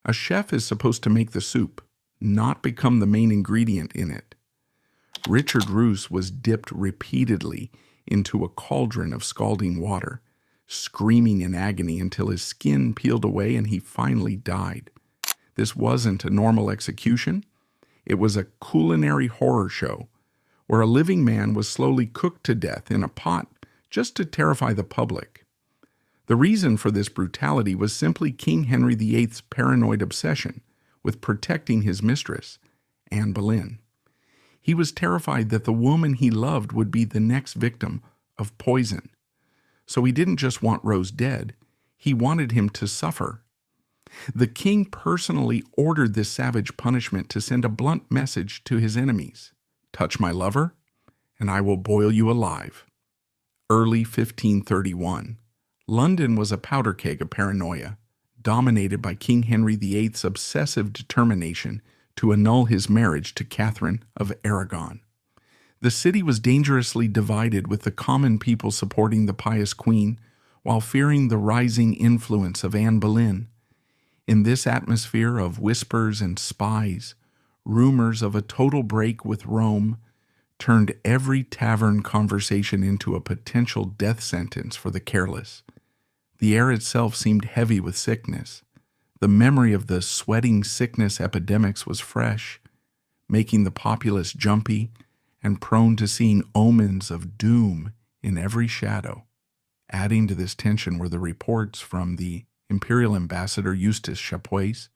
A chef is supposed to make the soup, not become the main ingredient in it. Richard Roose was dipped repeatedly into a cauldron of scalding water, screaming in agony until his skin peeled away and he finally died. This wasn't a normal execution. It was a culinary horror show where a living man was slowly cooked to death in a pot just to terrify the public. The reason for this brutality was simply King Henry VIII's paranoid obsession with protecting his mistress, Anne Boleyn. He was terrified that the woman he loved would be the next victim of poison. So he didn't just want Rose dead, he wanted him to suffer. The king personally ordered this savage punishment to send a blunt message to his enemies. Touch my lover, and I will boil you alive. Early 1531. London was a powder keg of paranoia, dominated by King Henry VIII's obsessive determination to annul his marriage to Catherine of Aragon. The city was dangerously divided, with the common people supporting the pious queen while fearing the rising influence of Anne Boleyn. In this atmosphere of whispers and spies, rumors of a total break with Rome turned every tavern conversation into a potential death sentence for the careless. The air itself seemed heavy with sickness. The memory of the sweating sickness epidemics was fresh, making the populace jumpy and prone to seeing omens of doom in every shadow. Adding to this tension were the reports from the Imperial Ambassador Eustace Chapuis,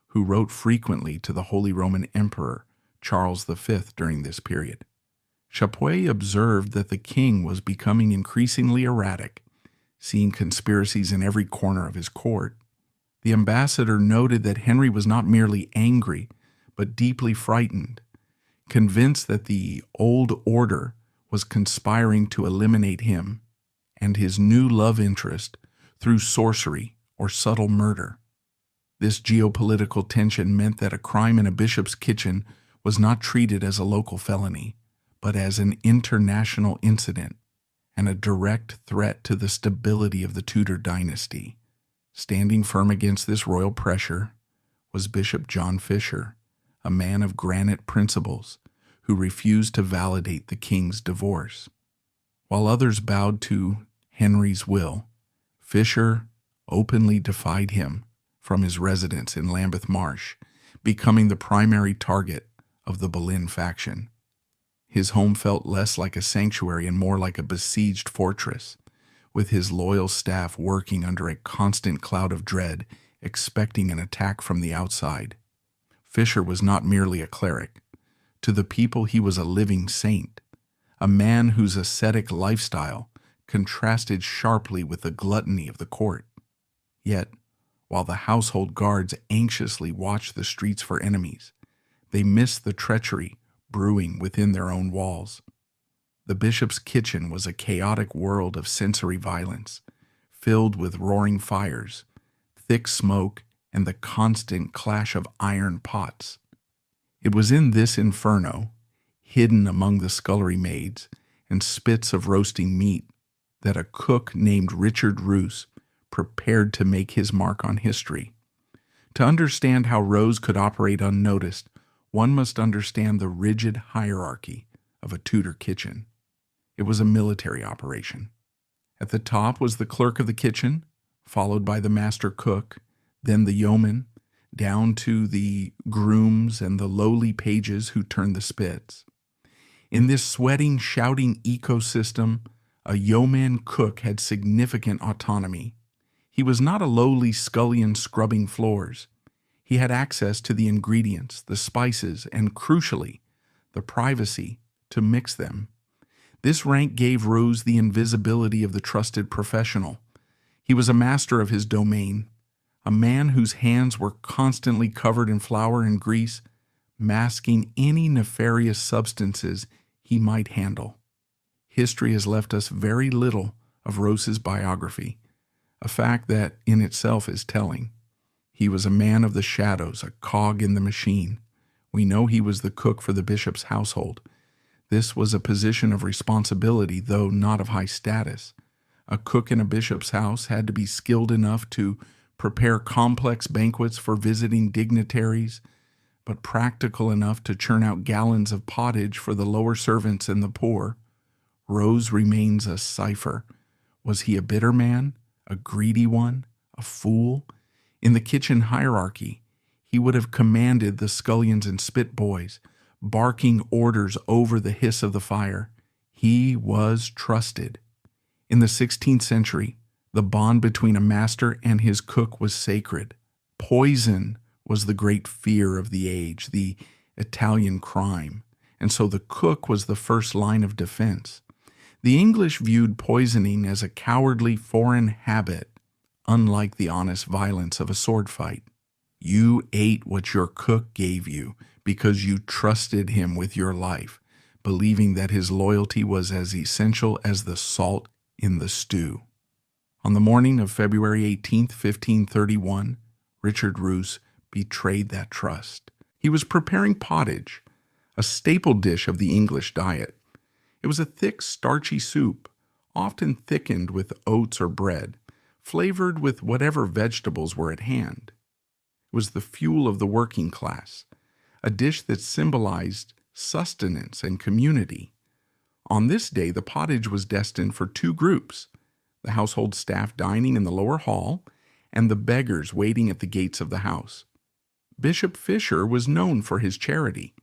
who wrote frequently to the Holy Roman Emperor Charles V during this period. Chapuis observed that the king was becoming increasingly erratic, seeing conspiracies in every corner of his court. The ambassador noted that Henry was not merely angry, but deeply frightened, convinced that the old order was conspiring to eliminate him and his new love interest through sorcery or subtle murder. This geopolitical tension meant that a crime in a bishop's kitchen was not treated as a local felony, but as an international incident and a direct threat to the stability of the Tudor dynasty. Standing firm against this royal pressure was Bishop John Fisher, a man of granite principles who refused to validate the king's divorce. While others bowed to Henry's will, Fisher openly defied him from his residence in Lambeth Marsh, becoming the primary target of the Boleyn faction. His home felt less like a sanctuary and more like a besieged fortress, with his loyal staff working under a constant cloud of dread, expecting an attack from the outside. Fisher was not merely a cleric. To the people, he was a living saint, a man whose ascetic lifestyle contrasted sharply with the gluttony of the court. Yet, while the household guards anxiously watched the streets for enemies, they missed the treachery brewing within their own walls. The bishop's kitchen was a chaotic world of sensory violence, filled with roaring fires, thick smoke, and the constant clash of iron pots. It was in this inferno, hidden among the scullery maids and spits of roasting meat, that a cook named Richard Roose prepared to make his mark on history. To understand how Rose could operate unnoticed, one must understand the rigid hierarchy of a Tudor kitchen. It was a military operation. At the top was the clerk of the kitchen, followed by the master cook, then the yeoman, down to the grooms and the lowly pages who turned the spits. In this sweating, shouting ecosystem, a yeoman cook had significant autonomy. He was not a lowly scullion scrubbing floors. He had access to the ingredients, the spices, and crucially, the privacy to mix them. This rank gave Rose the invisibility of the trusted professional. He was a master of his domain, a man whose hands were constantly covered in flour and grease, masking any nefarious substances he might handle. History has left us very little of Rose's biography, a fact that in itself is telling. He was a man of the shadows, a cog in the machine. We know he was the cook for the bishop's household. This was a position of responsibility, though not of high status. A cook in a bishop's house had to be skilled enough to prepare complex banquets for visiting dignitaries, but practical enough to churn out gallons of pottage for the lower servants and the poor, Roose remains a cipher. Was he a bitter man, a greedy one, a fool? In the kitchen hierarchy, he would have commanded the scullions and spit boys, barking orders over the hiss of the fire. He was trusted. In the 16th century, the bond between a master and his cook was sacred. Poison was the great fear of the age, the Italian crime, and so the cook was the first line of defense. The English viewed poisoning as a cowardly foreign habit, unlike the honest violence of a sword fight. You ate what your cook gave you because you trusted him with your life, believing that his loyalty was as essential as the salt in the stew. On the morning of February 18, 1531, Richard Roose betrayed that trust. He was preparing pottage, a staple dish of the English diet. It was a thick, starchy soup, often thickened with oats or bread, flavored with whatever vegetables were at hand. It was the fuel of the working class, a dish that symbolized sustenance and community. On this day, the pottage was destined for two groups: the household staff dining in the lower hall and the beggars waiting at the gates of the house. Bishop Fisher was known for his charity.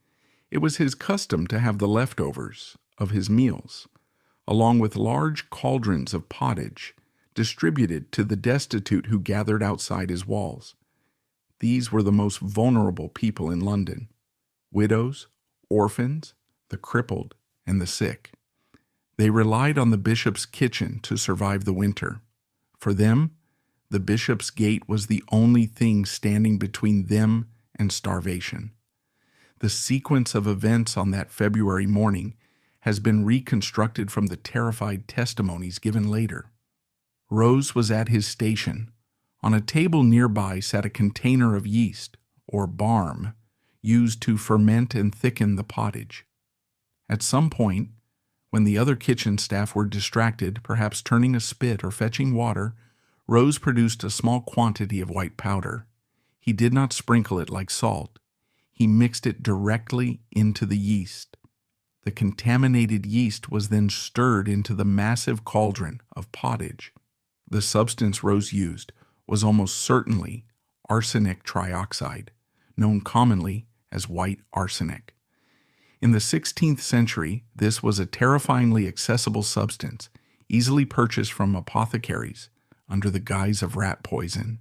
It was his custom to have the leftovers of his meals, along with large cauldrons of pottage, distributed to the destitute who gathered outside his walls. These were the most vulnerable people in London: widows, orphans, the crippled, and the sick. They relied on the bishop's kitchen to survive the winter. For them, the bishop's gate was the only thing standing between them and starvation. The sequence of events on that February morning has been reconstructed from the terrified testimonies given later. Roose was at his station. On a table nearby sat a container of yeast, or barm, used to ferment and thicken the pottage. At some point, when the other kitchen staff were distracted, perhaps turning a spit or fetching water, Roose produced a small quantity of white powder. He did not sprinkle it like salt. He mixed it directly into the yeast. The contaminated yeast was then stirred into the massive cauldron of pottage. The substance Roose used was almost certainly arsenic trioxide, known commonly as white arsenic. In the 16th century, this was a terrifyingly accessible substance, easily purchased from apothecaries under the guise of rat poison.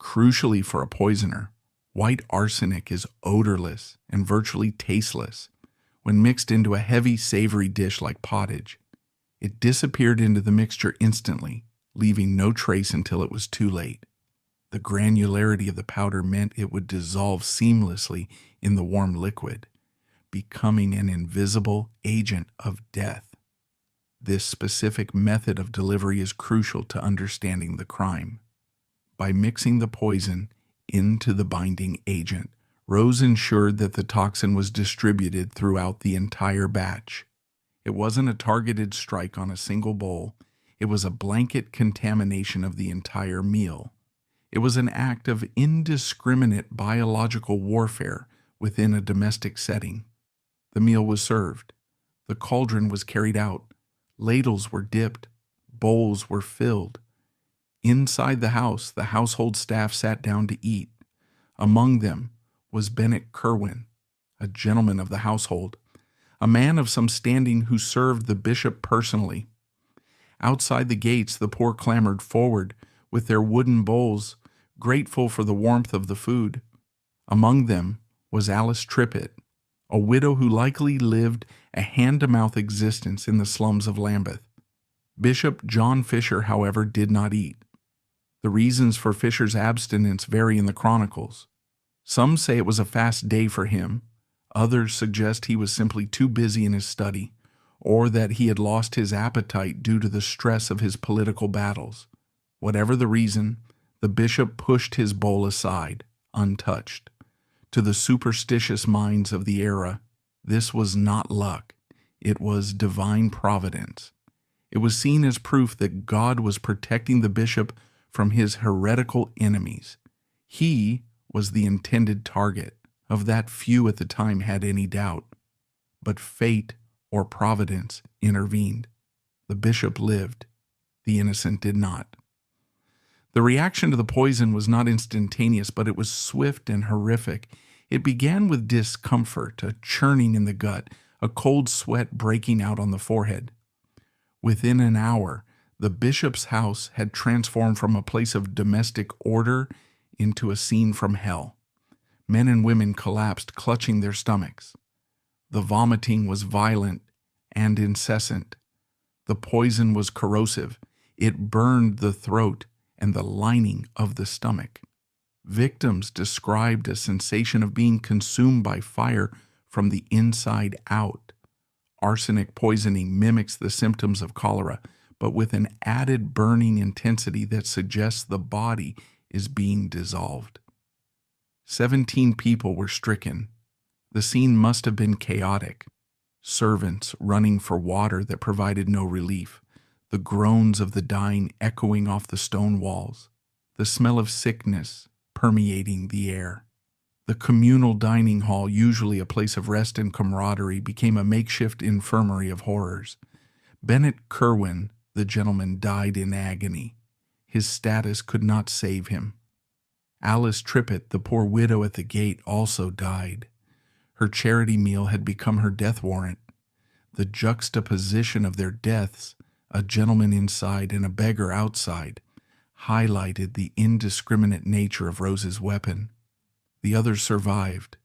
Crucially for a poisoner, white arsenic is odorless and virtually tasteless. When mixed into a heavy, savory dish like pottage, it disappeared into the mixture instantly, leaving no trace until it was too late. The granularity of the powder meant it would dissolve seamlessly in the warm liquid, becoming an invisible agent of death. This specific method of delivery is crucial to understanding the crime. By mixing the poison into the binding agent, Roose ensured that the toxin was distributed throughout the entire batch. It wasn't a targeted strike on a single bowl. It was a blanket contamination of the entire meal. It was an act of indiscriminate biological warfare within a domestic setting. The meal was served. The cauldron was carried out. Ladles were dipped. Bowls were filled. Inside the house, the household staff sat down to eat. Among them was Bennet Kerwin, a gentleman of the household, a man of some standing who served the bishop personally. Outside the gates, the poor clamored forward with their wooden bowls, grateful for the warmth of the food. Among them was Alice Trippitt, a widow who likely lived a hand-to-mouth existence in the slums of Lambeth. Bishop John Fisher, however, did not eat. The reasons for Fisher's abstinence vary in the chronicles. Some say it was a fast day for him. Others suggest he was simply too busy in his study, or that he had lost his appetite due to the stress of his political battles. Whatever the reason, the bishop pushed his bowl aside, untouched. To the superstitious minds of the era, this was not luck. It was divine providence. It was seen as proof that God was protecting the bishop from his heretical enemies. He was the intended target. Of that few at the time had any doubt. But fate or providence intervened. The bishop lived. The innocent did not. The reaction to the poison was not instantaneous, but it was swift and horrific. It began with discomfort, a churning in the gut, a cold sweat breaking out on the forehead. Within an hour, the bishop's house had transformed from a place of domestic order into a scene from hell. Men and women collapsed, clutching their stomachs. The vomiting was violent and incessant. The poison was corrosive. It burned the throat and the lining of the stomach. Victims described a sensation of being consumed by fire from the inside out. Arsenic poisoning mimics the symptoms of cholera, but with an added burning intensity that suggests the body is being dissolved. 17 people were stricken. The scene must have been chaotic. Servants running for water that provided no relief, the groans of the dying echoing off the stone walls, the smell of sickness permeating the air. The communal dining hall, usually a place of rest and camaraderie, became a makeshift infirmary of horrors. Bennett Kerwin, the gentleman, died in agony. His status could not save him. Alice Trippitt, the poor widow at the gate, also died. Her charity meal had become her death warrant. The juxtaposition of their deaths, a gentleman inside and a beggar outside, highlighted the indiscriminate nature of Rose's weapon. The others survived,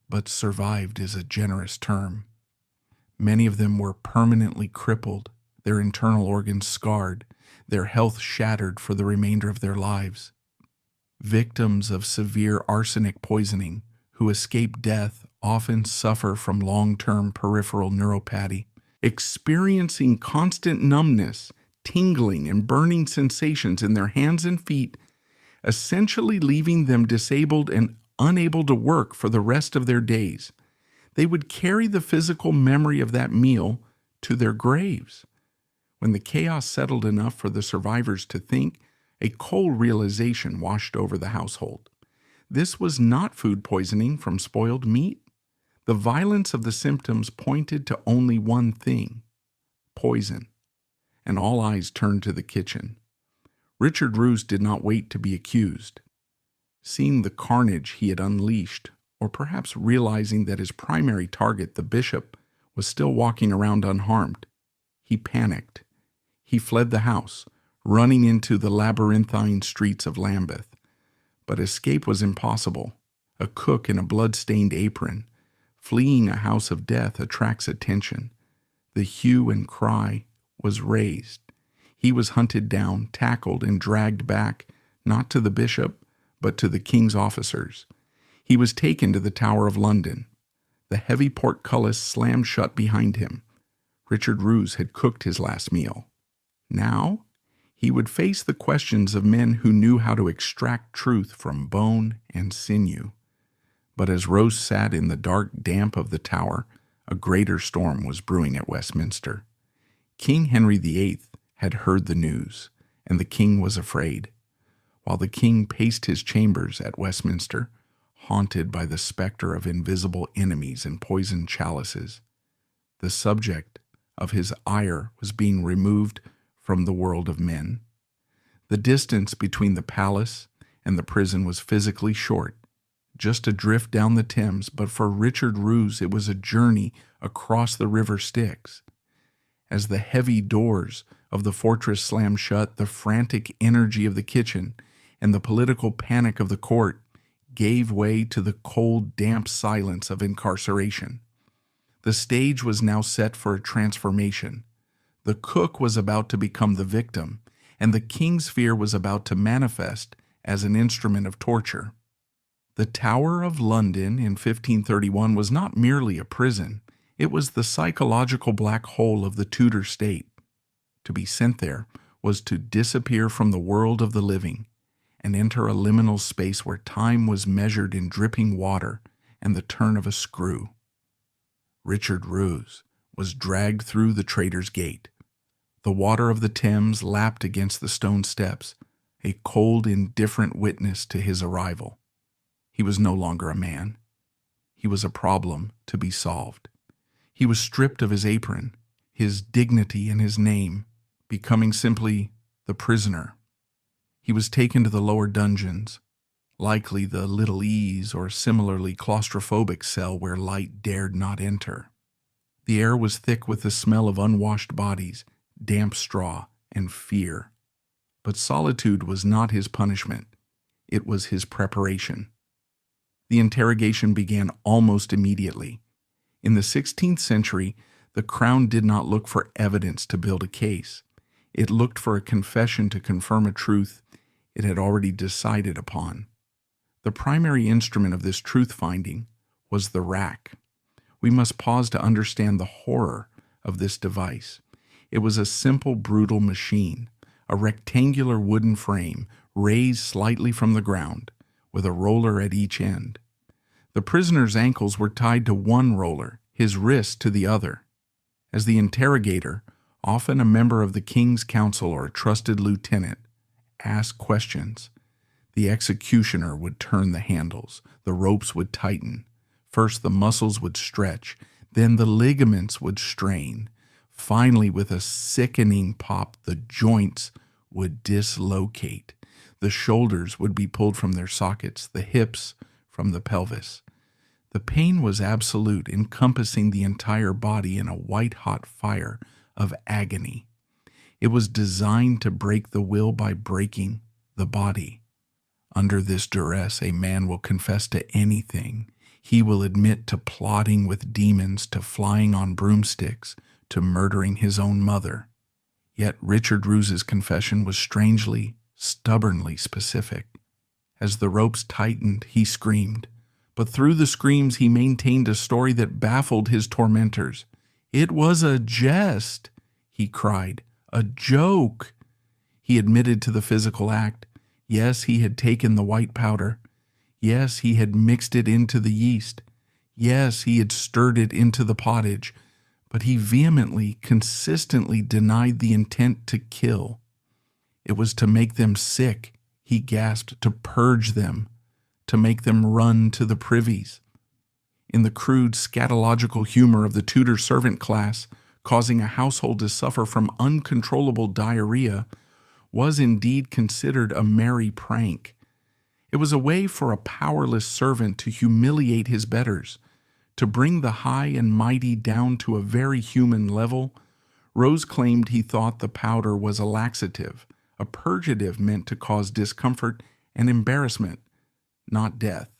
but survived is a generous term. Many of them were permanently crippled, their internal organs scarred, their health shattered for the remainder of their lives. Victims of severe arsenic poisoning who escape death often suffer from long-term peripheral neuropathy, experiencing constant numbness, tingling, and burning sensations in their hands and feet, essentially leaving them disabled and unable to work for the rest of their days. They would carry the physical memory of that meal to their graves. When the chaos settled enough for the survivors to think, a cold realization washed over the household. This was not food poisoning from spoiled meat. The violence of the symptoms pointed to only one thing: poison. And all eyes turned to the kitchen. Richard Roose did not wait to be accused. Seeing the carnage he had unleashed, or perhaps realizing that his primary target, the bishop, was still walking around unharmed, he panicked. He fled the house, running into the labyrinthine streets of Lambeth. But escape was impossible. A cook in a blood-stained apron, fleeing a house of death, attracts attention. The hue and cry was raised. He was hunted down, tackled, and dragged back, not to the bishop, but to the king's officers. He was taken to the Tower of London. The heavy portcullis slammed shut behind him. Richard Roose had cooked his last meal. Now, he would face the questions of men who knew how to extract truth from bone and sinew. But as Rose sat in the dark damp of the tower, a greater storm was brewing at Westminster. King Henry VIII had heard the news, and the king was afraid. While the king paced his chambers at Westminster, haunted by the specter of invisible enemies and poisoned chalices, the subject of his ire was being removed from the world of men. The distance between the palace and the prison was physically short, just a drift down the Thames, but for Richard Roose it was a journey across the River Styx. As the heavy doors of the fortress slammed shut, the frantic energy of the kitchen and the political panic of the court gave way to the cold, damp silence of incarceration. The stage was now set for a transformation. The cook was about to become the victim, and the king's fear was about to manifest as an instrument of torture. The Tower of London in 1531 was not merely a prison. It was the psychological black hole of the Tudor state. To be sent there was to disappear from the world of the living and enter a liminal space where time was measured in dripping water and the turn of a screw. Richard Roose was dragged through the Traitor's Gate. The water of the Thames lapped against the stone steps. a cold, indifferent witness to his arrival. He was no longer a man. He was a problem to be solved. He was stripped of his apron, his dignity, and his name, becoming simply the prisoner. He was taken to the lower dungeons, likely the Little Ease or similarly claustrophobic cell where light dared not enter. The air was thick with the smell of unwashed bodies, damp straw, and fear. But solitude was not his punishment. It was his preparation. The interrogation began almost immediately. In the 16th century, the Crown did not look for evidence to build a case. It looked for a confession to confirm a truth it had already decided upon. The primary instrument of this truth-finding was the rack. We must pause to understand the horror of this device. It was a simple, brutal machine, a rectangular wooden frame raised slightly from the ground, with a roller at each end. The prisoner's ankles were tied to one roller, his wrists to the other. As the interrogator, often a member of the King's Council or a trusted lieutenant, asked questions, the executioner would turn the handles, the ropes would tighten. First the muscles would stretch, then the ligaments would strain. Finally, with a sickening pop, the joints would dislocate. The shoulders would be pulled from their sockets, the hips from the pelvis. The pain was absolute, encompassing the entire body in a white-hot fire of agony. It was designed to break the will by breaking the body. Under this duress, a man will confess to anything. He will admit to plotting with demons, to flying on broomsticks, to murdering his own mother. Yet Richard Roose's confession was strangely, stubbornly specific. As the ropes tightened, he screamed. But through the screams, he maintained a story that baffled his tormentors. "It was a jest," he cried, "a joke." He admitted to the physical act. Yes, he had taken the white powder. Yes, he had mixed it into the yeast. Yes, he had stirred it into the pottage. But he vehemently, consistently denied the intent to kill. It was to make them sick, he gasped, to purge them, to make them run to the privies. In the crude, scatological humor of the Tudor servant class, causing a household to suffer from uncontrollable diarrhea was indeed considered a merry prank. It was a way for a powerless servant to humiliate his betters, to bring the high and mighty down to a very human level. Rose claimed he thought the powder was a laxative, a purgative meant to cause discomfort and embarrassment, not death.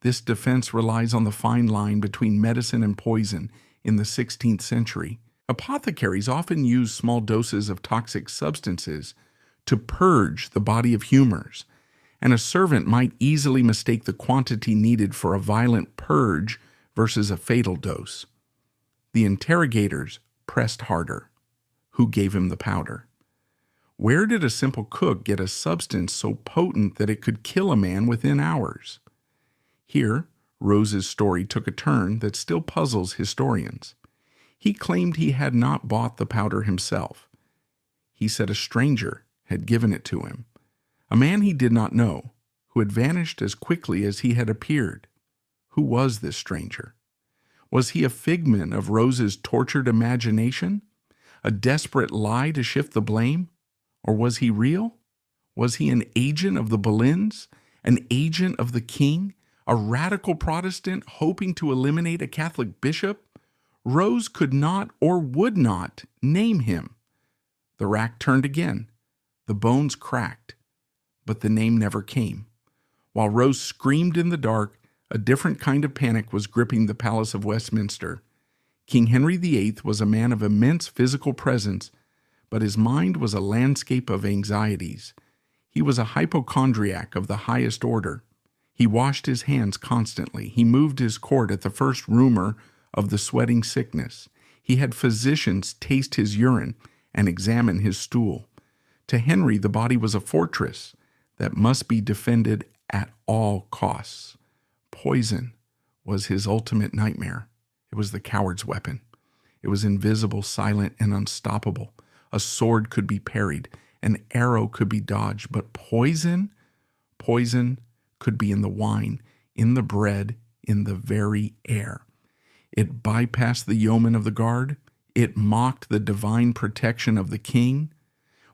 This defense relies on the fine line between medicine and poison in the 16th century. Apothecaries often used small doses of toxic substances to purge the body of humors, and a servant might easily mistake the quantity needed for a violent purge versus a fatal dose. The interrogators pressed harder. Who gave him the powder? Where did a simple cook get a substance so potent that it could kill a man within hours? Here, Rose's story took a turn that still puzzles historians. He claimed he had not bought the powder himself. He said a stranger had given it to him, a man he did not know, who had vanished as quickly as he had appeared. Who was this stranger? Was he a figment of Rose's tortured imagination? A desperate lie to shift the blame? Or was he real? Was he an agent of the Boleyns? An agent of the king? A radical Protestant hoping to eliminate a Catholic bishop? Rose could not or would not name him. The rack turned again. The bones cracked, but the name never came. While Rose screamed in the dark, a different kind of panic was gripping the Palace of Westminster. King Henry VIII was a man of immense physical presence, but his mind was a landscape of anxieties. He was a hypochondriac of the highest order. He washed his hands constantly. He moved his court at the first rumor of the sweating sickness. He had physicians taste his urine and examine his stool. To Henry, the body was a fortress that must be defended at all costs. Poison was his ultimate nightmare. It was the coward's weapon. It was invisible, silent, and unstoppable. A sword could be parried, An arrow could be dodged, but poison? Poison could be in the wine, in the bread, in the very air. It bypassed the yeomen of the guard. It mocked the divine protection of the king.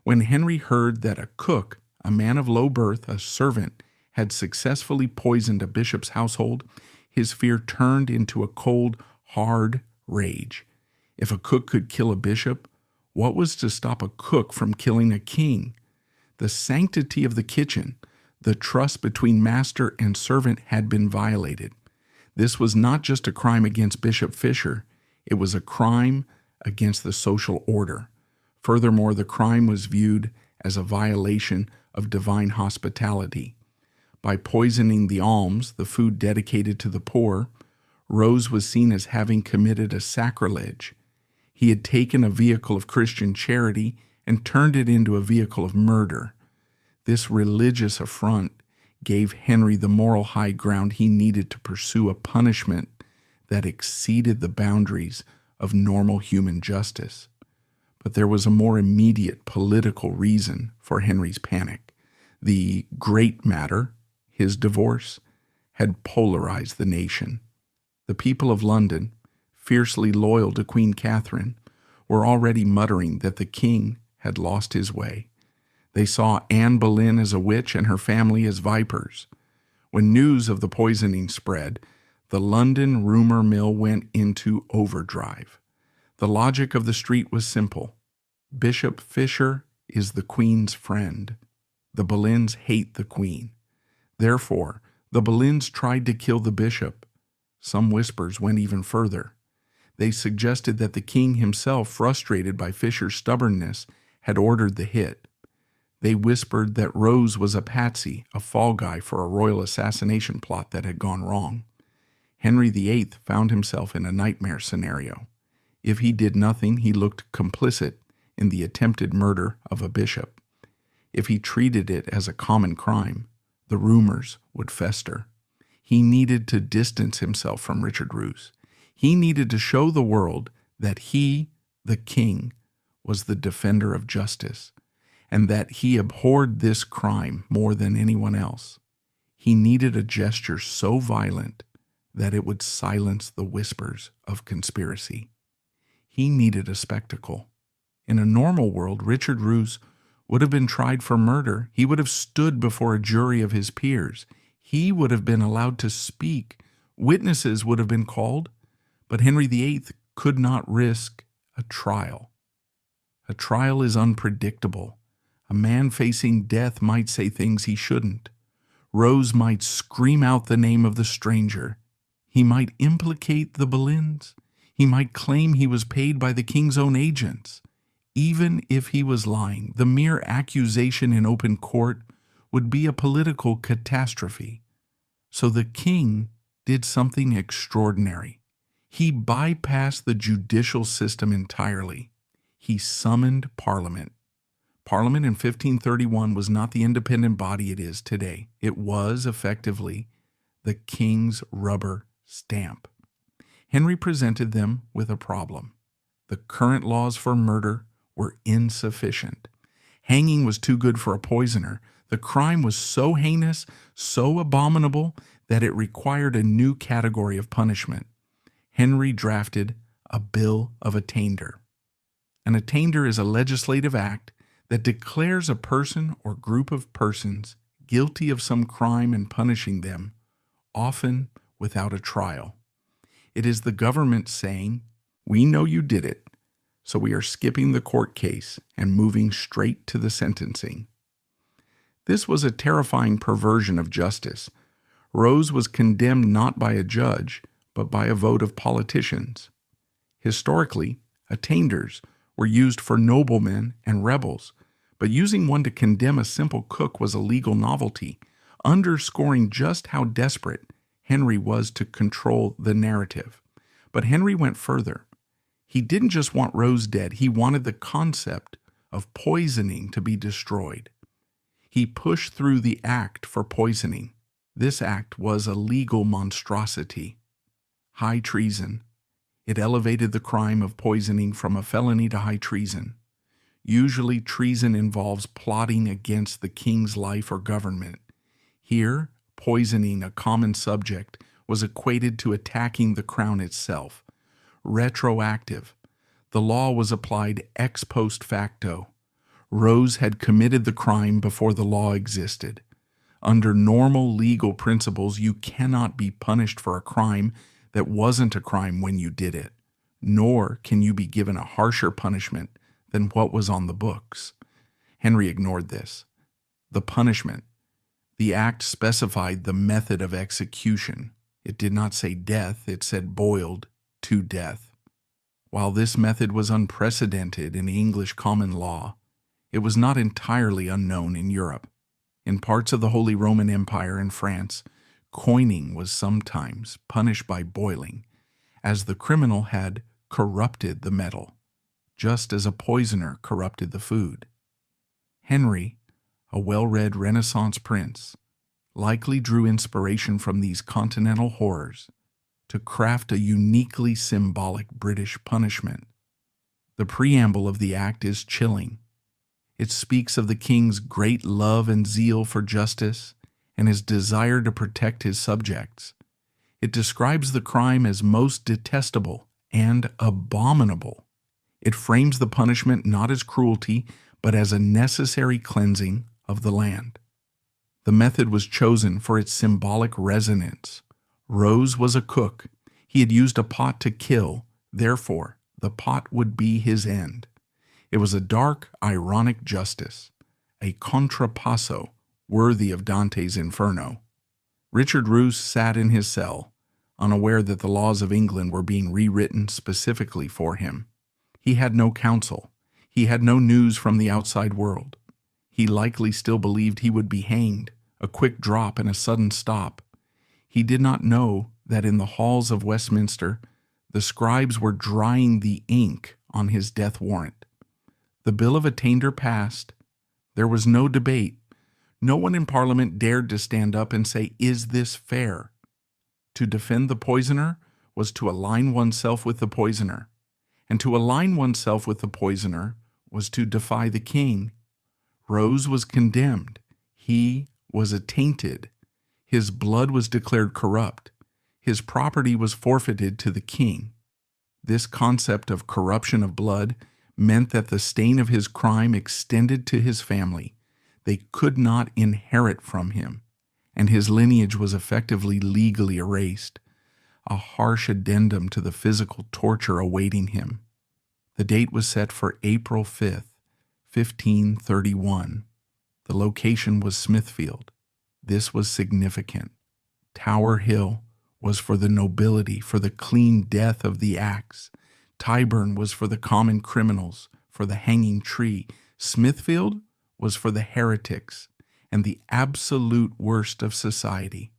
When Henry heard that a cook, a man of low birth, a servant, had successfully poisoned a bishop's household, his fear turned into a cold, hard rage. If a cook could kill a bishop, what was to stop a cook from killing a king? The sanctity of the kitchen, the trust between master and servant had been violated. This was not just a crime against Bishop Fisher, it was a crime against the social order. Furthermore, the crime was viewed as a violation of divine hospitality. By poisoning the alms, the food dedicated to the poor, Roose was seen as having committed a sacrilege. He had taken a vehicle of Christian charity and turned it into a vehicle of murder. This religious affront gave Henry the moral high ground he needed to pursue a punishment that exceeded the boundaries of normal human justice. But there was a more immediate political reason for Henry's panic. The great matter, his divorce, had polarized the nation. The people of London, fiercely loyal to Queen Catherine, were already muttering that the king had lost his way. They saw Anne Boleyn as a witch and her family as vipers. When news of the poisoning spread, the London rumor mill went into overdrive. The logic of the street was simple. Bishop Fisher is the Queen's friend. The Boleyns hate the Queen. Therefore, the Boleyns tried to kill the bishop. Some whispers went even further. They suggested that the king himself, frustrated by Fisher's stubbornness, had ordered the hit. They whispered that Roose was a patsy, a fall guy for a royal assassination plot that had gone wrong. Henry VIII found himself in a nightmare scenario. If he did nothing, he looked complicit in the attempted murder of a bishop. If he treated it as a common crime, the rumors would fester. He needed to distance himself from Richard Roose. He needed to show the world that he, the king, was the defender of justice, and that he abhorred this crime more than anyone else. He needed a gesture so violent that it would silence the whispers of conspiracy. He needed a spectacle. In a normal world, Richard Roose would have been tried for murder. He would have stood before a jury of his peers. He would have been allowed to speak. Witnesses would have been called. But Henry VIII could not risk a trial. A trial is unpredictable. A man facing death might say things he shouldn't. Roose might scream out the name of the stranger. He might implicate the Boleyns. He might claim he was paid by the king's own agents. Even if he was lying, the mere accusation in open court would be a political catastrophe. So the king did something extraordinary. He bypassed the judicial system entirely. He summoned Parliament. Parliament in 1531 was not the independent body it is today. It was, effectively, the king's rubber stamp. Henry presented them with a problem. The current laws for murder were insufficient. Hanging was too good for a poisoner. The crime was so heinous, so abominable, that it required a new category of punishment. Henry drafted a Bill of Attainder. An attainder is a legislative act that declares a person or group of persons guilty of some crime and punishing them, often without a trial. It is the government saying, "We know you did it, so we are skipping the court case and moving straight to the sentencing." This was a terrifying perversion of justice. Roose was condemned not by a judge, but by a vote of politicians. Historically, attainders were used for noblemen and rebels, but using one to condemn a simple cook was a legal novelty, underscoring just how desperate Henry was to control the narrative. But Henry went further. He didn't just want Roose dead, he wanted the concept of poisoning to be destroyed. He pushed through the act for poisoning. This act was a legal monstrosity. High treason. It elevated the crime of poisoning from a felony to high treason. Usually, treason involves plotting against the king's life or government. Here, poisoning a common subject was equated to attacking the crown itself. Retroactive. The law was applied ex post facto. Roose had committed the crime before the law existed. Under normal legal principles, you cannot be punished for a crime that wasn't a crime when you did it, nor can you be given a harsher punishment than what was on the books. Henry ignored this. The punishment. The act specified the method of execution. It did not say death, it said boiled to death. While this method was unprecedented in English common law, it was not entirely unknown in Europe. In parts of the Holy Roman Empire and France, coining was sometimes punished by boiling, as the criminal had corrupted the metal, just as a poisoner corrupted the food. Henry, a well-read Renaissance prince, likely drew inspiration from these continental horrors to craft a uniquely symbolic British punishment. The preamble of the act is chilling. It speaks of the king's great love and zeal for justice and his desire to protect his subjects. It describes the crime as most detestable and abominable. It frames the punishment not as cruelty, but as a necessary cleansing of the land. The method was chosen for its symbolic resonance. Roose was a cook. He had used a pot to kill, therefore the pot would be his end. It was a dark, ironic justice, a contrapasso worthy of Dante's Inferno. Richard Roose sat in his cell, unaware that the laws of England were being rewritten specifically for him. He had no counsel. He had no news from the outside world. He likely still believed he would be hanged, a quick drop and a sudden stop. He did not know that in the halls of Westminster, the scribes were drying the ink on his death warrant. The Bill of Attainder passed. There was no debate. No one in Parliament dared to stand up and say, "Is this fair?" To defend the poisoner was to align oneself with the poisoner, and to align oneself with the poisoner was to defy the king. Roose was condemned. He was attainted. His blood was declared corrupt. His property was forfeited to the king. This concept of corruption of blood meant that the stain of his crime extended to his family. They could not inherit from him, and his lineage was effectively legally erased, a harsh addendum to the physical torture awaiting him. The date was set for April 5th, 1531. The location was Smithfield. This was significant. Tower Hill was for the nobility, for the clean death of the axe. Tyburn was for the common criminals, for the hanging tree. Smithfield was for the heretics and the absolute worst of society.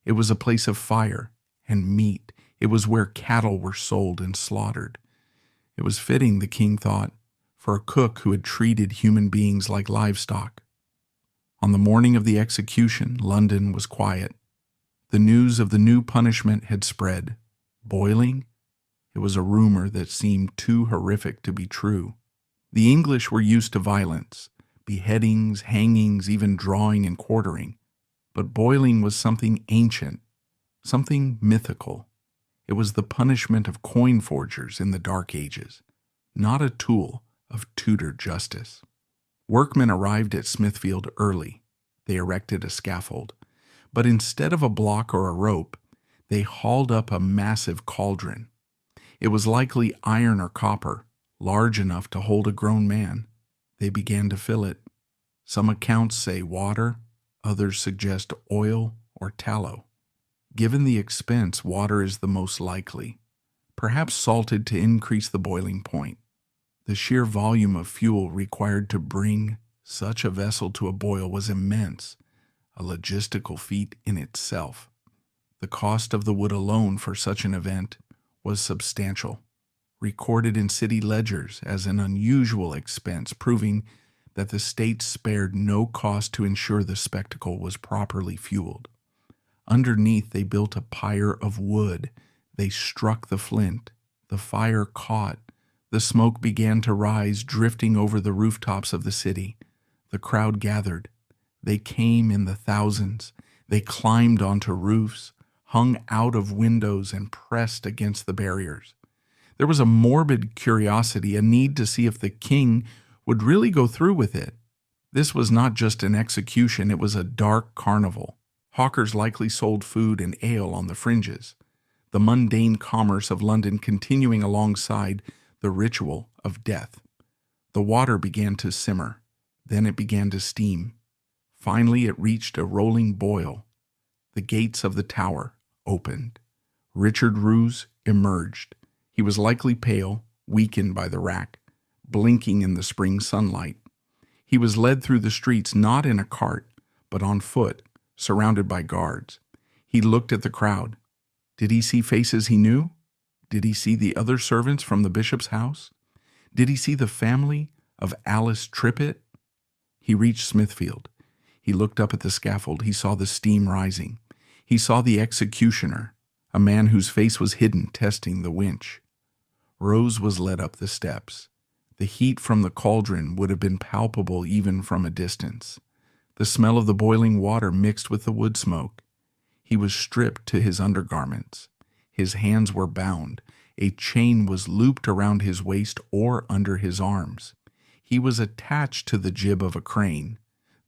It was a place of fire and meat. It was where cattle were sold and slaughtered. It was fitting, the king thought, for a cook who had treated human beings like livestock. On the morning of the execution, London was quiet. The news of the new punishment had spread. Boiling? It was a rumor that seemed too horrific to be true. The English were used to violence, beheadings, hangings, even drawing and quartering. But boiling was something ancient, something mythical. It was the punishment of coin forgers in the Dark Ages, not a tool of Tudor justice. Workmen arrived at Smithfield early. They erected a scaffold. But instead of a block or a rope, they hauled up a massive cauldron. It was likely iron or copper, large enough to hold a grown man. They began to fill it. Some accounts say water, others suggest oil or tallow. Given the expense, water is the most likely, perhaps salted to increase the boiling point. The sheer volume of fuel required to bring such a vessel to a boil was immense, a logistical feat in itself. The cost of the wood alone for such an event was substantial, recorded in city ledgers as an unusual expense, proving that the state spared no cost to ensure the spectacle was properly fueled. Underneath, they built a pyre of wood. They struck the flint. The fire caught. The smoke began to rise, drifting over the rooftops of the city. The crowd gathered. They came in the thousands. They climbed onto roofs, hung out of windows, and pressed against the barriers. There was a morbid curiosity, a need to see if the king would really go through with it. This was not just an execution, it was a dark carnival. Hawkers likely sold food and ale on the fringes, the mundane commerce of London continuing alongside the ritual of death. The water began to simmer, then it began to steam. Finally, it reached a rolling boil. The gates of the tower opened. Richard Roose emerged. He was likely pale, weakened by the rack, blinking in the spring sunlight. He was led through the streets not in a cart, but on foot, surrounded by guards. He looked at the crowd. Did he see faces he knew? Did he see the other servants from the bishop's house? Did he see the family of Alice Trippitt? He reached Smithfield. He looked up at the scaffold. He saw the steam rising. He saw the executioner, a man whose face was hidden, testing the winch. Rose was led up the steps. The heat from the cauldron would have been palpable even from a distance. The smell of the boiling water mixed with the wood smoke. He was stripped to his undergarments. His hands were bound. A chain was looped around his waist or under his arms. He was attached to the jib of a crane.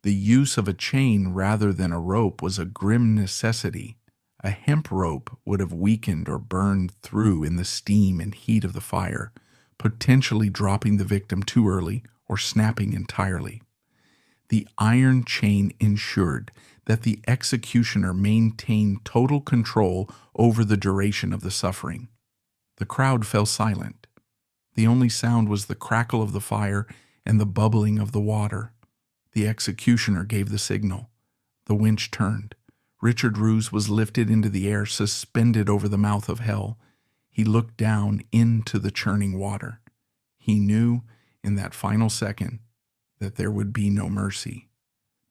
The use of a chain rather than a rope was a grim necessity. A hemp rope would have weakened or burned through in the steam and heat of the fire, potentially dropping the victim too early or snapping entirely. The iron chain ensured that the executioner maintained total control over the duration of the suffering. The crowd fell silent. The only sound was the crackle of the fire and the bubbling of the water. The executioner gave the signal. The winch turned. Richard Roose was lifted into the air, suspended over the mouth of hell. He looked down into the churning water. He knew in that final second that there would be no mercy.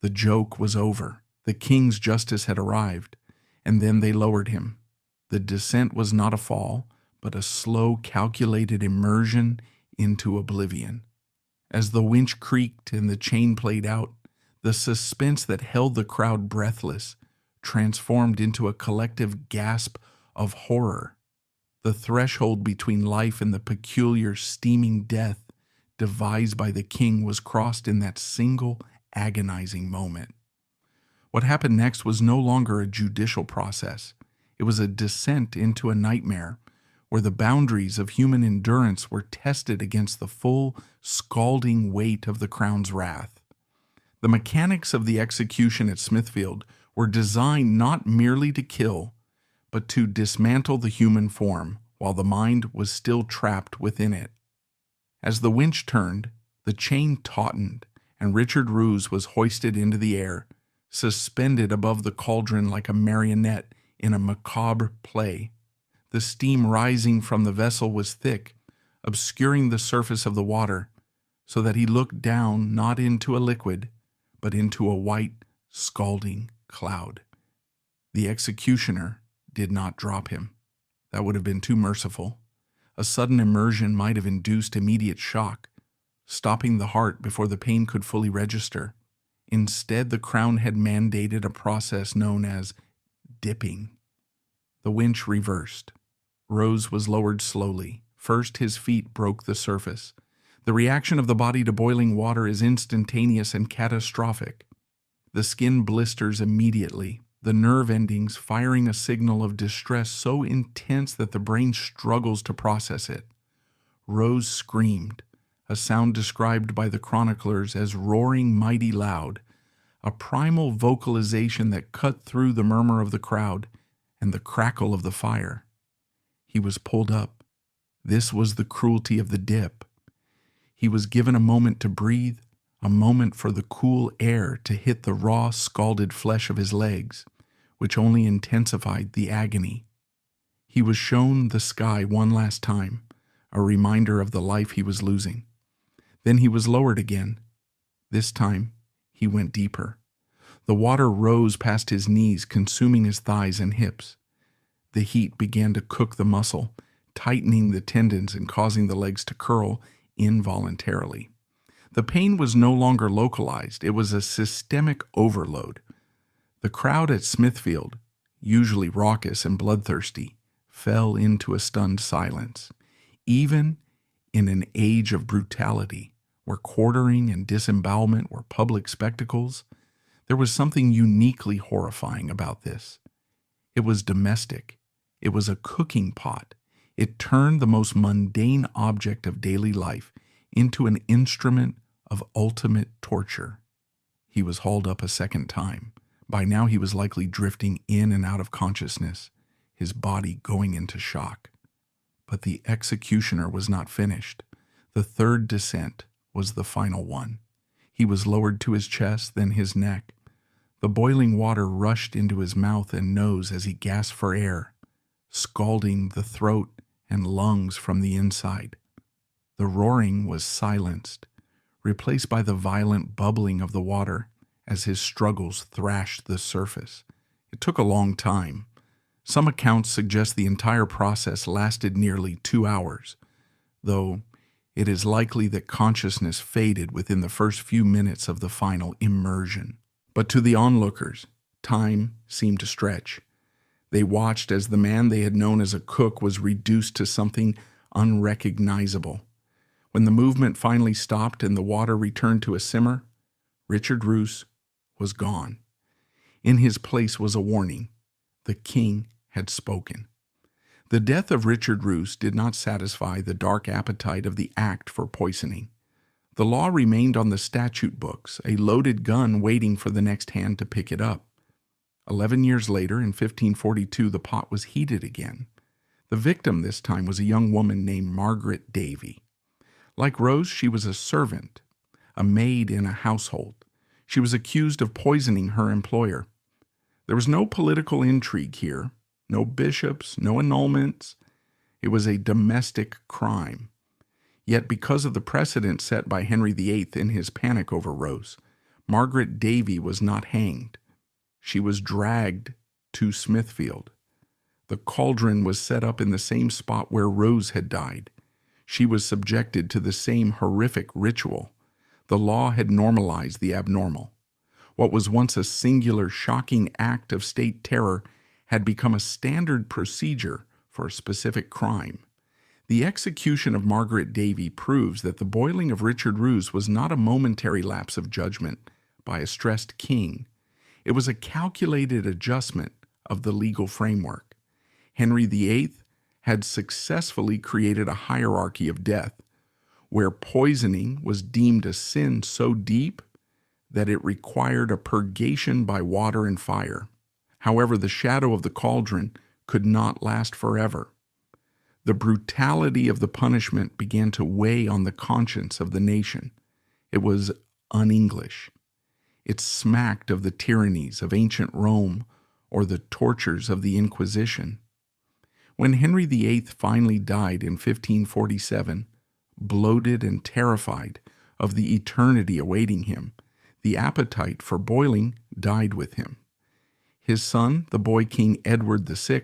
The joke was over. The king's justice had arrived, and then they lowered him. The descent was not a fall, but a slow, calculated immersion into oblivion. As the winch creaked and the chain played out, the suspense that held the crowd breathless transformed into a collective gasp of horror. The threshold between life and the peculiar steaming death devised by the king was crossed in that single agonizing moment. What happened next was no longer a judicial process. It was a descent into a nightmare where the boundaries of human endurance were tested against the full, scalding weight of the crown's wrath. The mechanics of the execution at Smithfield were designed not merely to kill, but to dismantle the human form while the mind was still trapped within it. As the winch turned, the chain tautened, and Richard Roose was hoisted into the air, suspended above the cauldron like a marionette in a macabre play. The steam rising from the vessel was thick, obscuring the surface of the water, so that he looked down not into a liquid, but into a white, scalding cloud. The executioner did not drop him. That would have been too merciful. A sudden immersion might have induced immediate shock, stopping the heart before the pain could fully register. Instead, the crown had mandated a process known as dipping. The winch reversed. Rose was lowered slowly. First, his feet broke the surface. The reaction of the body to boiling water is instantaneous and catastrophic. The skin blisters immediately, the nerve endings firing a signal of distress so intense that the brain struggles to process it. Rose screamed, a sound described by the chroniclers as roaring mighty loud, a primal vocalization that cut through the murmur of the crowd and the crackle of the fire. He was pulled up. This was the cruelty of the dip. He was given a moment to breathe, a moment for the cool air to hit the raw, scalded flesh of his legs, which only intensified the agony. He was shown the sky one last time, a reminder of the life he was losing. Then he was lowered again. This time, he went deeper. The water rose past his knees, consuming his thighs and hips. The heat began to cook the muscle, tightening the tendons and causing the legs to curl involuntarily. The pain was no longer localized, it was a systemic overload. The crowd at Smithfield, usually raucous and bloodthirsty, fell into a stunned silence. Even in an age of brutality, where quartering and disembowelment were public spectacles, there was something uniquely horrifying about this. It was domestic. It was a cooking pot. It turned the most mundane object of daily life into an instrument of ultimate torture. He was hauled up a second time. By now he was likely drifting in and out of consciousness, his body going into shock. But the executioner was not finished. The third descent was the final one. He was lowered to his chest, then his neck. The boiling water rushed into his mouth and nose as he gasped for air, scalding the throat and lungs from the inside. The roaring was silenced, replaced by the violent bubbling of the water as his struggles thrashed the surface. It took a long time. Some accounts suggest the entire process lasted nearly 2 hours, though it is likely that consciousness faded within the first few minutes of the final immersion. But to the onlookers, time seemed to stretch. They watched as the man they had known as a cook was reduced to something unrecognizable. When the movement finally stopped and the water returned to a simmer, Richard Roose was gone. In his place was a warning. The king had spoken. The death of Richard Roose did not satisfy the dark appetite of the act for poisoning. The law remained on the statute books, a loaded gun waiting for the next hand to pick it up. 11 years later, in 1542, the pot was heated again. The victim this time was a young woman named Margaret Davy. Like Rose, she was a servant, a maid in a household. She was accused of poisoning her employer. There was no political intrigue here, no bishops, no annulments. It was a domestic crime. Yet because of the precedent set by Henry VIII in his panic over Rose, Margaret Davy was not hanged. She was dragged to Smithfield. The cauldron was set up in the same spot where Rose had died. She was subjected to the same horrific ritual. The law had normalized the abnormal. What was once a singular, shocking act of state terror had become a standard procedure for a specific crime. The execution of Margaret Davy proves that the boiling of Richard Roose was not a momentary lapse of judgment by a stressed king. It was a calculated adjustment of the legal framework. Henry VIII had successfully created a hierarchy of death, where poisoning was deemed a sin so deep that it required a purgation by water and fire. However, the shadow of the cauldron could not last forever. The brutality of the punishment began to weigh on the conscience of the nation. It was un-English. It smacked of the tyrannies of ancient Rome or the tortures of the Inquisition. When Henry VIII finally died in 1547, bloated and terrified of the eternity awaiting him, the appetite for boiling died with him. His son, the boy King Edward VI,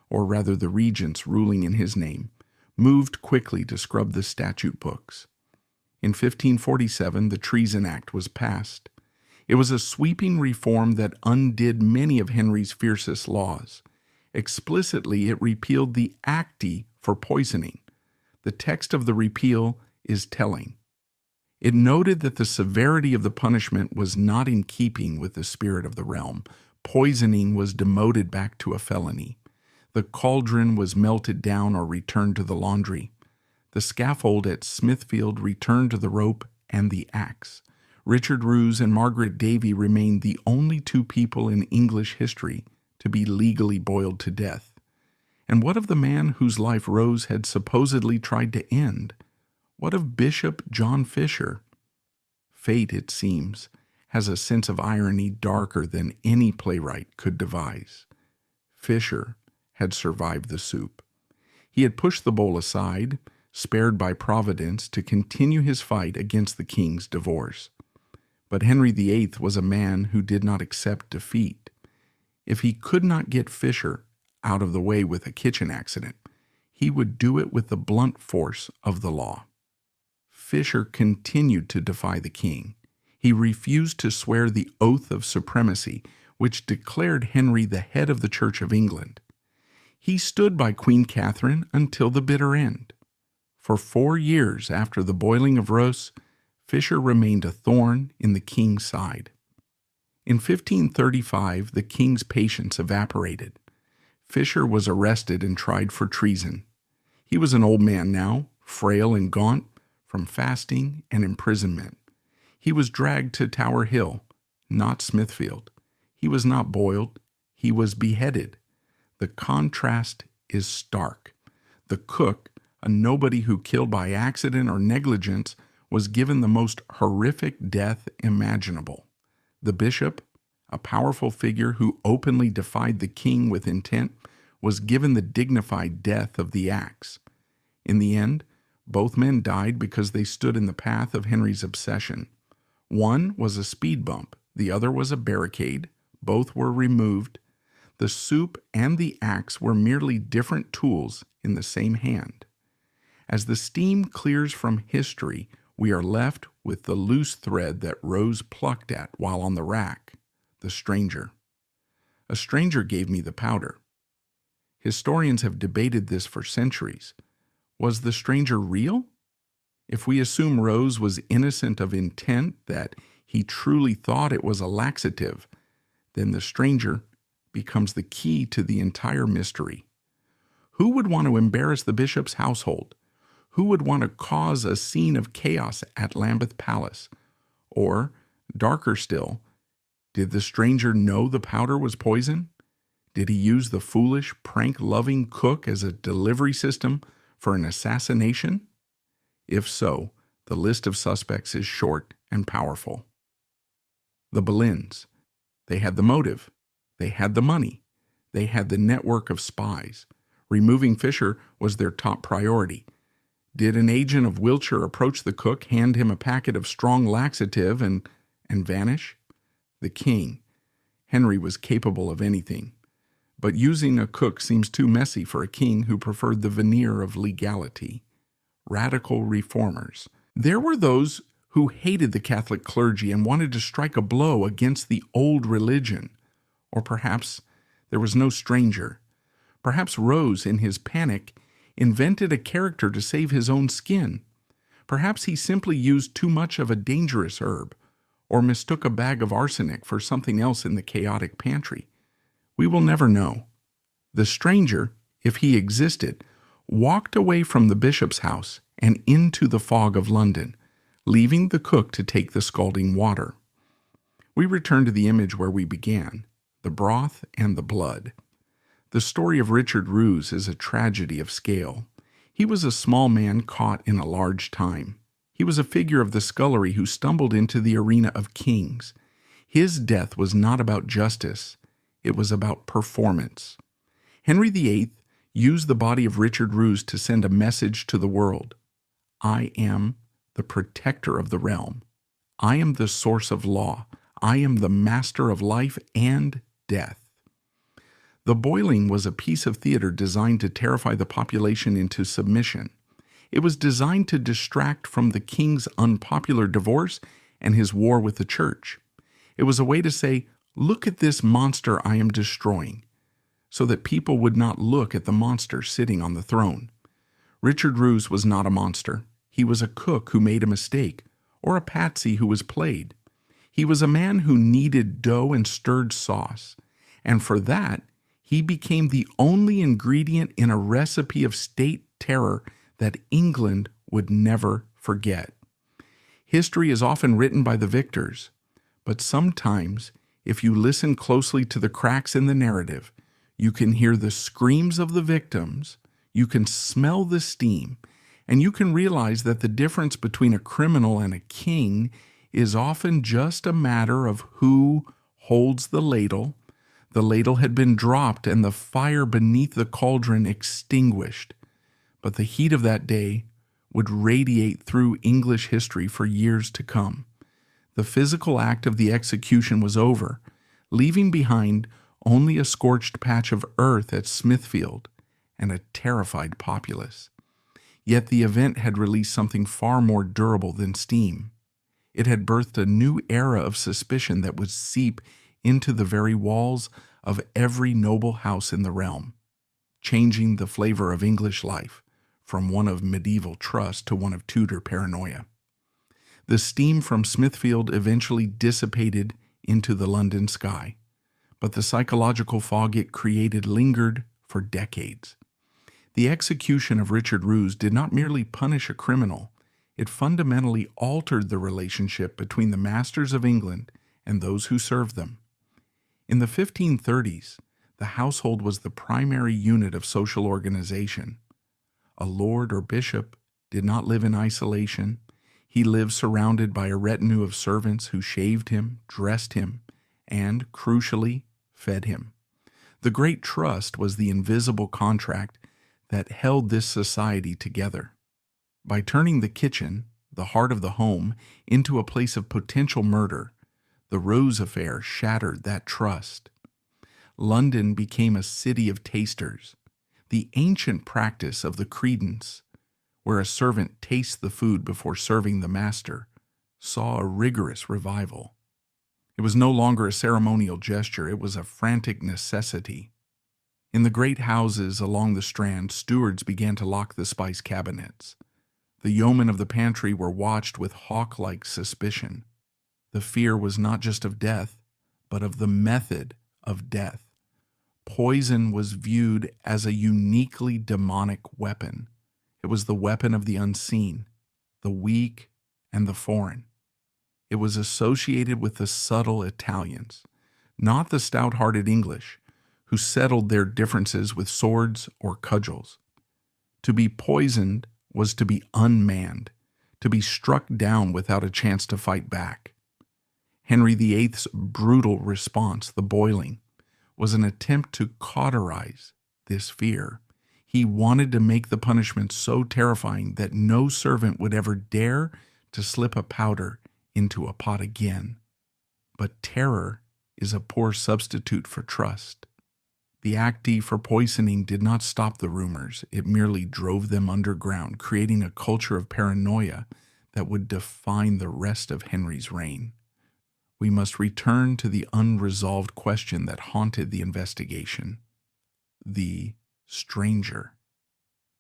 or rather the regents ruling in his name, moved quickly to scrub the statute books. In 1547, the Treason Act was passed. It was a sweeping reform that undid many of Henry's fiercest laws. Explicitly, it repealed the acti for poisoning. The text of the repeal is telling. It noted that the severity of the punishment was not in keeping with the spirit of the realm. Poisoning was demoted back to a felony. The cauldron was melted down or returned to the laundry. The scaffold at Smithfield returned to the rope and the axe. Richard Roose and Margaret Davy remained the only two people in English history to be legally boiled to death. And what of the man whose life Rose had supposedly tried to end? What of Bishop John Fisher? Fate, it seems, has a sense of irony darker than any playwright could devise. Fisher had survived the soup. He had pushed the bowl aside, spared by Providence, to continue his fight against the king's divorce. But Henry VIII was a man who did not accept defeat. If he could not get Fisher out of the way with a kitchen accident, he would do it with the blunt force of the law. Fisher continued to defy the king. He refused to swear the oath of supremacy, which declared Henry the head of the Church of England. He stood by Queen Catherine until the bitter end. For 4 years after the boiling of Roose, Fisher remained a thorn in the king's side. In 1535, the king's patience evaporated. Fisher was arrested and tried for treason. He was an old man now, frail and gaunt, from fasting and imprisonment. He was dragged to Tower Hill, not Smithfield. He was not boiled, he was beheaded. The contrast is stark. The cook, a nobody who killed by accident or negligence, was given the most horrific death imaginable. The bishop, a powerful figure who openly defied the king with intent, was given the dignified death of the axe. In the end, both men died because they stood in the path of Henry's obsession. One was a speed bump, the other was a barricade. Both were removed. The soup and the axe were merely different tools in the same hand. As the steam clears from history, we are left with the loose thread that Rose plucked at while on the rack, the stranger. A stranger gave me the powder. Historians have debated this for centuries. Was the stranger real? If we assume Rose was innocent of intent, that he truly thought it was a laxative, then the stranger becomes the key to the entire mystery. Who would want to embarrass the bishop's household? Who would want to cause a scene of chaos at Lambeth Palace? Or, darker still, did the stranger know the powder was poison? Did he use the foolish, prank-loving cook as a delivery system for an assassination? If so, the list of suspects is short and powerful. The Boleyns. They had the motive. They had the money. They had the network of spies. Removing Fisher was their top priority. Did an agent of Wiltshire approach the cook, hand him a packet of strong laxative, and vanish? The king. Henry was capable of anything. But using a cook seems too messy for a king who preferred the veneer of legality. Radical reformers. There were those who hated the Catholic clergy and wanted to strike a blow against the old religion. Or perhaps there was no stranger. Perhaps Rose, in his panic, invented a character to save his own skin. Perhaps he simply used too much of a dangerous herb, or mistook a bag of arsenic for something else in the chaotic pantry. We will never know. The stranger, if he existed, walked away from the bishop's house and into the fog of London, leaving the cook to take the scalding water. We return to the image where we began, the broth and the blood. The story of Richard Roose is a tragedy of scale. He was a small man caught in a large time. He was a figure of the scullery who stumbled into the arena of kings. His death was not about justice. It was about performance. Henry VIII used the body of Richard Roose to send a message to the world. I am the protector of the realm. I am the source of law. I am the master of life and death. The boiling was a piece of theater designed to terrify the population into submission. It was designed to distract from the king's unpopular divorce and his war with the church. It was a way to say, look at this monster I am destroying, so that people would not look at the monster sitting on the throne. Richard Roose was not a monster. He was a cook who made a mistake, or a patsy who was played. He was a man who kneaded dough and stirred sauce, and for that, he became the only ingredient in a recipe of state terror that England would never forget. History is often written by the victors, but sometimes, if you listen closely to the cracks in the narrative, you can hear the screams of the victims, you can smell the steam, and you can realize that the difference between a criminal and a king is often just a matter of who holds the ladle. The ladle had been dropped and the fire beneath the cauldron extinguished, but the heat of that day would radiate through English history for years to come. The physical act of the execution was over, leaving behind only a scorched patch of earth at Smithfield and a terrified populace. Yet the event had released something far more durable than steam. It had birthed a new era of suspicion that would seep into the very walls of every noble house in the realm, changing the flavor of English life from one of medieval trust to one of Tudor paranoia. The steam from Smithfield eventually dissipated into the London sky, but the psychological fog it created lingered for decades. The execution of Richard Roose did not merely punish a criminal, it fundamentally altered the relationship between the masters of England and those who served them. In the 1530s, the household was the primary unit of social organization. A lord or bishop did not live in isolation. He lived surrounded by a retinue of servants who shaved him, dressed him, and, crucially, fed him. The great trust was the invisible contract that held this society together. By turning the kitchen, the heart of the home, into a place of potential murder, the Rose affair shattered that trust. London became a city of tasters. The ancient practice of the credence, where a servant tastes the food before serving the master, saw a rigorous revival. It was no longer a ceremonial gesture, it was a frantic necessity. In the great houses along the Strand, stewards began to lock the spice cabinets. The yeomen of the pantry were watched with hawk-like suspicion. The fear was not just of death, but of the method of death. Poison was viewed as a uniquely demonic weapon. It was the weapon of the unseen, the weak, and the foreign. It was associated with the subtle Italians, not the stout-hearted English, who settled their differences with swords or cudgels. To be poisoned was to be unmanned, to be struck down without a chance to fight back. Henry VIII's brutal response, the boiling, was an attempt to cauterize this fear. He wanted to make the punishment so terrifying that no servant would ever dare to slip a powder into a pot again. But terror is a poor substitute for trust. The acti for poisoning did not stop the rumors, it merely drove them underground, creating a culture of paranoia that would define the rest of Henry's reign. We must return to the unresolved question that haunted the investigation: the stranger.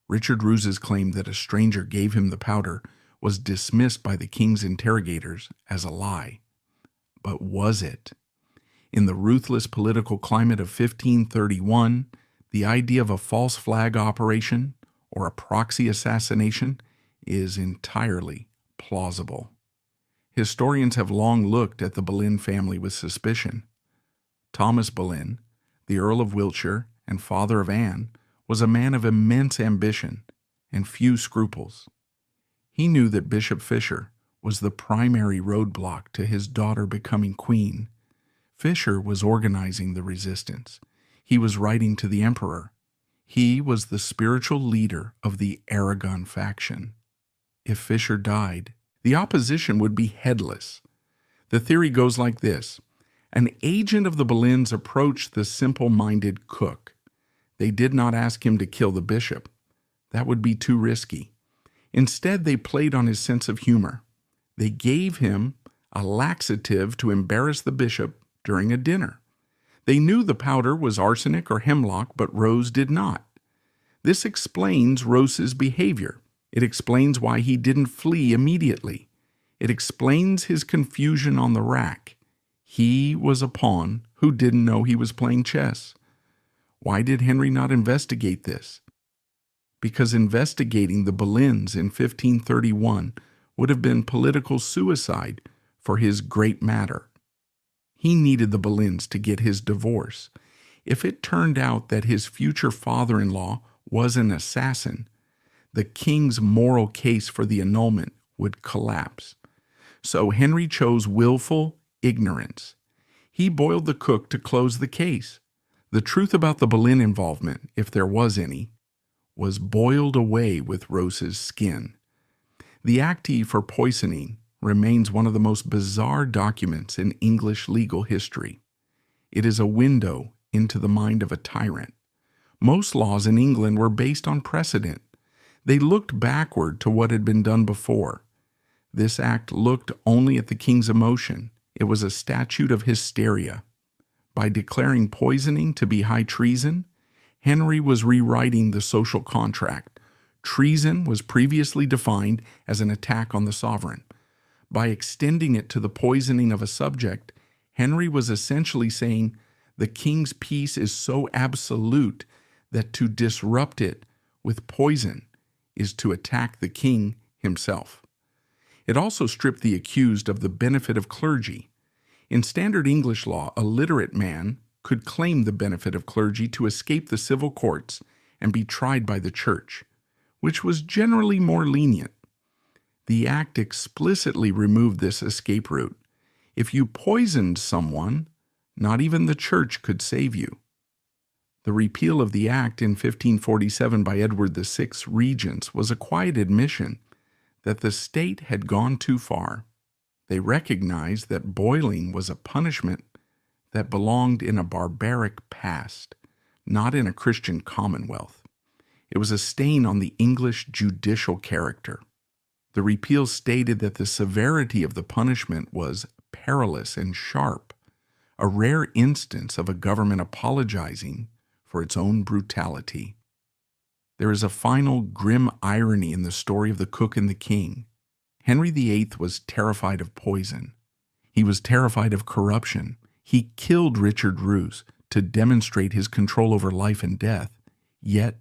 Richard Roose's claim that a stranger gave him the powder was dismissed by the king's interrogators as a lie. But was it? In the ruthless political climate of 1531, the idea of a false flag operation or a proxy assassination is entirely plausible. Historians have long looked at the Boleyn family with suspicion. Thomas Boleyn, the Earl of Wiltshire and father of Anne, was a man of immense ambition and few scruples. He knew that Bishop Fisher was the primary roadblock to his daughter becoming queen. Fisher was organizing the resistance. He was writing to the emperor. He was the spiritual leader of the Aragon faction. If Fisher died, the opposition would be headless. The theory goes like this: an agent of the Boleyns approached the simple-minded cook. They did not ask him to kill the bishop. That would be too risky. Instead, they played on his sense of humor. They gave him a laxative to embarrass the bishop during a dinner. They knew the powder was arsenic or hemlock, but Rose did not. This explains Rose's behavior. It explains why he didn't flee immediately. It explains his confusion on the rack. He was a pawn who didn't know he was playing chess. Why did Henry not investigate this? Because investigating the Boleyns in 1531 would have been political suicide for his great matter. He needed the Boleyns to get his divorce. If it turned out that his future father-in-law was an assassin, the king's moral case for the annulment would collapse. So Henry chose willful ignorance. He boiled the cook to close the case. The truth about the Boleyn involvement, if there was any, was boiled away with Rose's skin. The acti for poisoning remains one of the most bizarre documents in English legal history. It is a window into the mind of a tyrant. Most laws in England were based on precedent. They looked backward to what had been done before. This act looked only at the king's emotion. It was a statute of hysteria. By declaring poisoning to be high treason, Henry was rewriting the social contract. Treason was previously defined as an attack on the sovereign. By extending it to the poisoning of a subject, Henry was essentially saying the king's peace is so absolute that to disrupt it with poison is to attack the king himself. It also stripped the accused of the benefit of clergy. In standard English law, a literate man could claim the benefit of clergy to escape the civil courts and be tried by the church, which was generally more lenient. The act explicitly removed this escape route. If you poisoned someone, not even the church could save you. The repeal of the act in 1547 by Edward VI's regents was a quiet admission that the state had gone too far. They recognized that boiling was a punishment that belonged in a barbaric past, not in a Christian commonwealth. It was a stain on the English judicial character. The repeal stated that the severity of the punishment was perilous and sharp, a rare instance of a government apologizing for its own brutality. There is a final grim irony in the story of the cook and the king. Henry VIII was terrified of poison. He was terrified of corruption. He killed Richard Roose to demonstrate his control over life and death. Yet,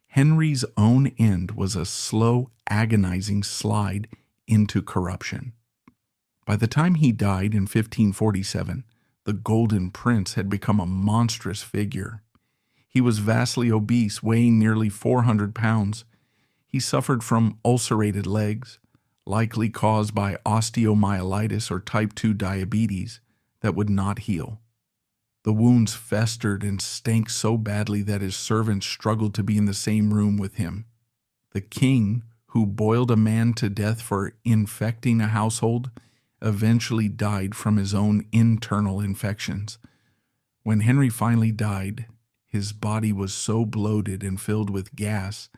Henry's own end was a slow, agonizing slide into corruption. By the time he died in 1547, the Golden Prince had become a monstrous figure. He was vastly obese, weighing nearly 400 pounds. He suffered from ulcerated legs, likely caused by osteomyelitis or type 2 diabetes, that would not heal. The wounds festered and stank so badly that his servants struggled to be in the same room with him. The king, who boiled a man to death for infecting a household, eventually died from his own internal infections. When Henry finally died, his body was so bloated and filled with gas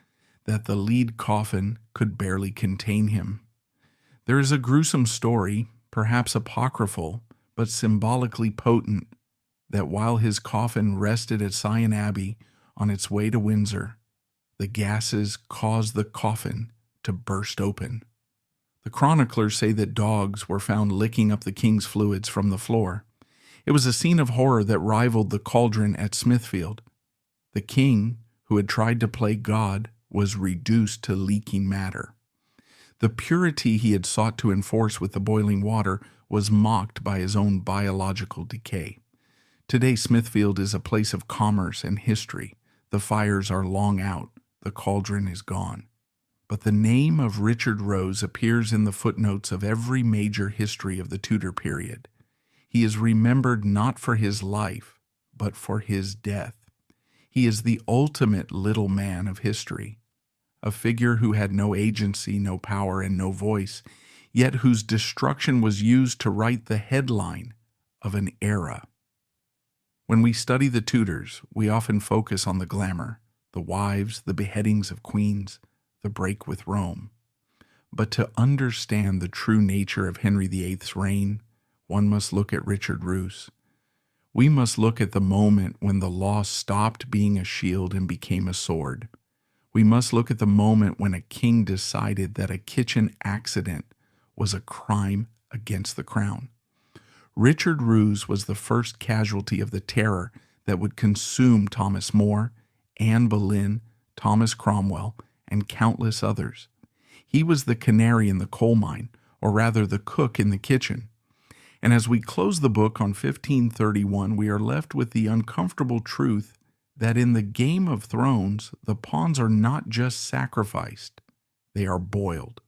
that the lead coffin could barely contain him. There is a gruesome story, perhaps apocryphal, but symbolically potent, that while his coffin rested at Sion Abbey on its way to Windsor, the gases caused the coffin to burst open. The chroniclers say that dogs were found licking up the king's fluids from the floor. It was a scene of horror that rivaled the cauldron at Smithfield. The king, who had tried to play God, was reduced to leaking matter. The purity he had sought to enforce with the boiling water was mocked by his own biological decay. Today, Smithfield is a place of commerce and history. The fires are long out. The cauldron is gone. But the name of Richard Roose appears in the footnotes of every major history of the Tudor period. He is remembered not for his life, but for his death. He is the ultimate little man of history, a figure who had no agency, no power, and no voice, yet whose destruction was used to write the headline of an era. When we study the Tudors, we often focus on the glamour, the wives, the beheadings of queens, the break with Rome. But to understand the true nature of Henry VIII's reign, one must look at Richard Roose. We must look at the moment when the law stopped being a shield and became a sword. We must look at the moment when a king decided that a kitchen accident was a crime against the crown. Richard Roose was the first casualty of the terror that would consume Thomas More, Anne Boleyn, Thomas Cromwell, and countless others. He was the canary in the coal mine, or rather the cook in the kitchen. And as we close the book on 1531, we are left with the uncomfortable truth that in the Game of Thrones, the pawns are not just sacrificed, they are boiled.